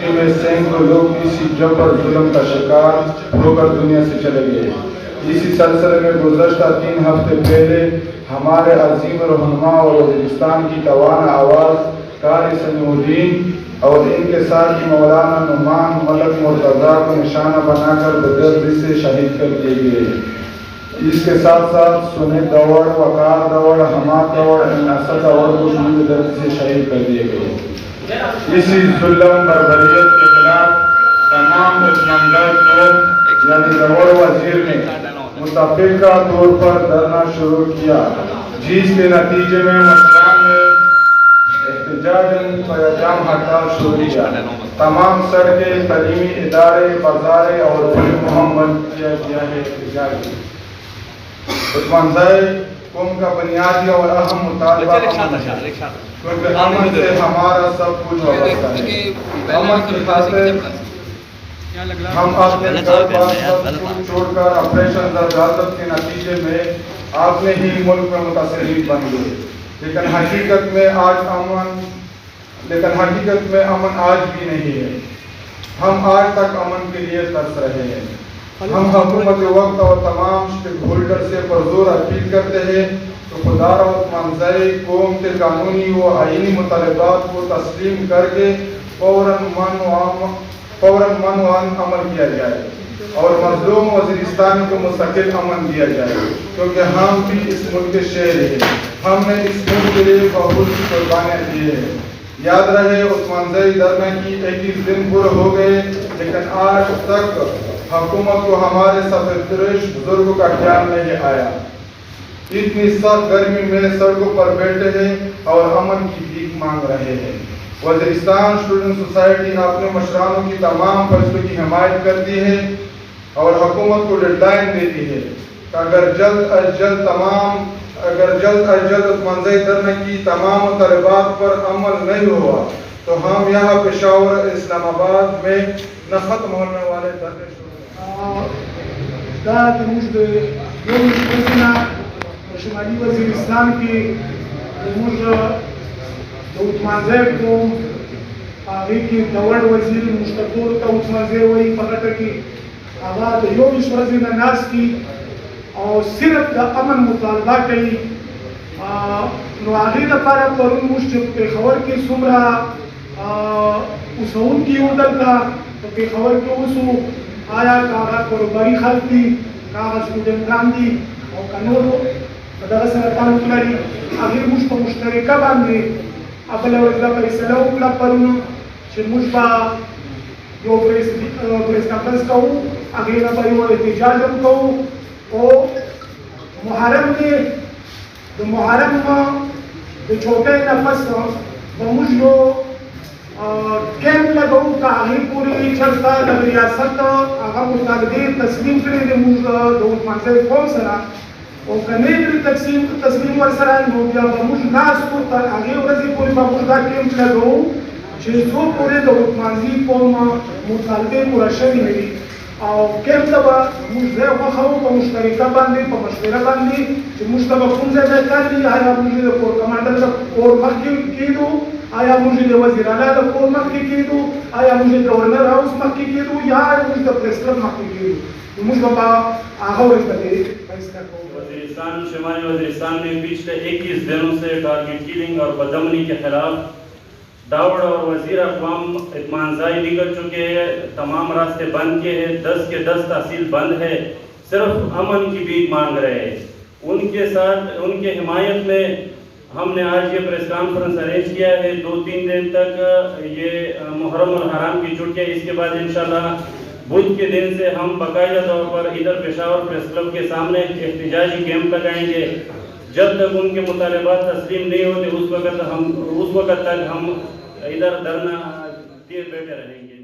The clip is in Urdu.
ڈیوٹی میں سینکڑوں لوگ اسی جبر ظلم کا شکار ہو کر دنیا سے چلے گئے۔ اسی سلسلے میں گزشتہ 3 ہفتے پہلے ہمارے عظیم رہنما اور وزیرستان کی توانا آواز قاری سمیع الدین اور ان کے ساتھ ہی مولانا نعمان ملک مرتضیٰ کو نشانہ بنا کر بدرد سے شہید کر دیے گئے۔ اس کے ساتھ ساتھ سنید دوڑ، وقار دوڑ، حماد دوڑ، اسد دوڑ کو بھی بدرد سے شہید کر دیے گئے۔ اسی ظلم بربریت کے خلاف تمام عثمانگار قوم یعنی دوڑ وزیر نے متفقہ طور پر دھرنا شروع کیا، جس کے نتیجے میں مشران نے احتجاجاً قیام ہڑتال شروع کیا۔ تمام سڑکیں، تعلیمی ادارے، بازاریں اور پل مہم بند کیا گیا ہے۔ احتجاج عثمانزئی قوم کا بنیادی اور اہم مطالبہ امن ہے، کیونکہ امن سے ہمارا سب کچھ وابستہ ہے۔ امن کی خاطر ہم اپنے گھر بار سب کچھ چھوڑ کر آپریشن زرغازت کے نتیجے میں اپنے ہی ملک میں متاثرین بن گئے، لیکن حقیقت میں امن آج بھی نہیں ہے۔ ہم آج تک امن کے لیے ترس رہے ہیں۔ ہم حکومت وقت اور تمام اسٹیک ہولڈر سے پرزور اپیل کرتے ہیں تو خدا را عثمانزئی قوم کے قانونی و آئینی مطالبات کو تسلیم کر کے فوراً من و عمل کیا جائے اور مظلوم وزیرستان کو مستقل امن دیا جائے، کیونکہ ہم بھی اس ملک کے شہری ہیں۔ ہم نے اس ملک کے لیے بہت سی قربانیاں دی ہیں۔ یاد رہے عثمانزئی دھرنا کی 21 دن پورے ہو گئے، لیکن آج تک حکومت کو ہمارے سفید بزرگوں کا خیال نہیں آیا۔ اتنی سخت گرمی میں سڑکوں پر بیٹھے ہیں اور امن کی بھیک مانگ رہے ہیں۔ وزیرستان اسٹوڈنٹ سوسائٹی اپنے مشرانوں کی تمام فیصلوں کی حمایت کرتی ہے اور حکومت کو ڈیڈ لائن دیتی ہے کہ اگر جلد از جلد عثمانزئی دھرنے کی تمام مطالبات پر عمل نہیں ہوا تو ہم یہاں پشاور اسلام آباد میں نہ ختم ہونے والے دھرنے دا زموږ د یو ورځې نه په شمالي وزیرستان کې زموږ د عثمانزئی قوم هغې کې دوړ وزیر موږ ته ټولو ته عثمانزئی وایي په غټه کې هغه د 21 ورځې نه ناست دي او صرف د امن مطالبه کوي. نو هغې لپاره پرون موږ چې په پېښور کې څومره اوسونکي وو دلته په پېښور کې اوسو، آیا کاغه کاروباري خلک دي، کاغه سټوډنټان دي او که نورو په دغه سره تعلق لري، هغې موږ په مشترکه باندې بله ورځ دا فیصله وکړه پرون چې موږ به یو پریس کانفرنس کوو، هغې نه به یو احتجاج هم کوو او محرم دی، د محرم د چوکۍ نه پس به موږ یو کیمپ لګوو که هغې پورې چېرته د ریاست هغه مطالبې تسلیم کړې دي موږ د عثمانزئی قوم سره، او که نه یې تسلیم ورسره نو بیا به موږ ناست وو تر هغې ورځې پورې به موږ دا کیمپ لګوو چې څو پورې د عثمانزئی قوم مطالبې پوره شوې نه وي. او کیمپ ته به موږ ځای خوښوو په مشترکه باندې، په مشوره باندې چې موږ ته به کوم ځای بهتر وي. آیا موږ د کور کمانډر د کور مخکې کېدو، آیا موږ د وزیر اعلی د کور مخکې کېدو، آیا موږ د گورنر هاوس مخکې کېدو، یا موږ د پریس کلب مخکې کېدو، نو موږ به هغه ورځ باندې فیصله کوو. شمالی وزیرستان میں پچھلے 21 دنوں سے ٹارگٹ کلنگ اور بدامنی کے خلاف داوڑ اور وزیر اقوام عثمانزئی نکل چکے ہیں، تمام راستے بند کیے ہیں، 10 کے 10 تحصیل بند ہے، صرف امن کی بھیک مانگ رہے ہیں۔ ان کے ساتھ ان کے حمایت میں ہم نے آج یہ پریس کانفرنس ارینج کیا ہے 2-3 دن تک یہ محرم الحرام کی چھٹی ہے۔ اس کے بعد انشاءاللہ بدھ کے دن سے ہم باقاعدہ طور پر ادھر پشاور پریس کلب کے سامنے احتجاجی کیمپ لگائیں گے۔ جب تک ان کے مطالبات تسلیم نہیں ہوتے اس وقت تک ہم ادھر دھرنا دیے بیٹھے رہیں گے۔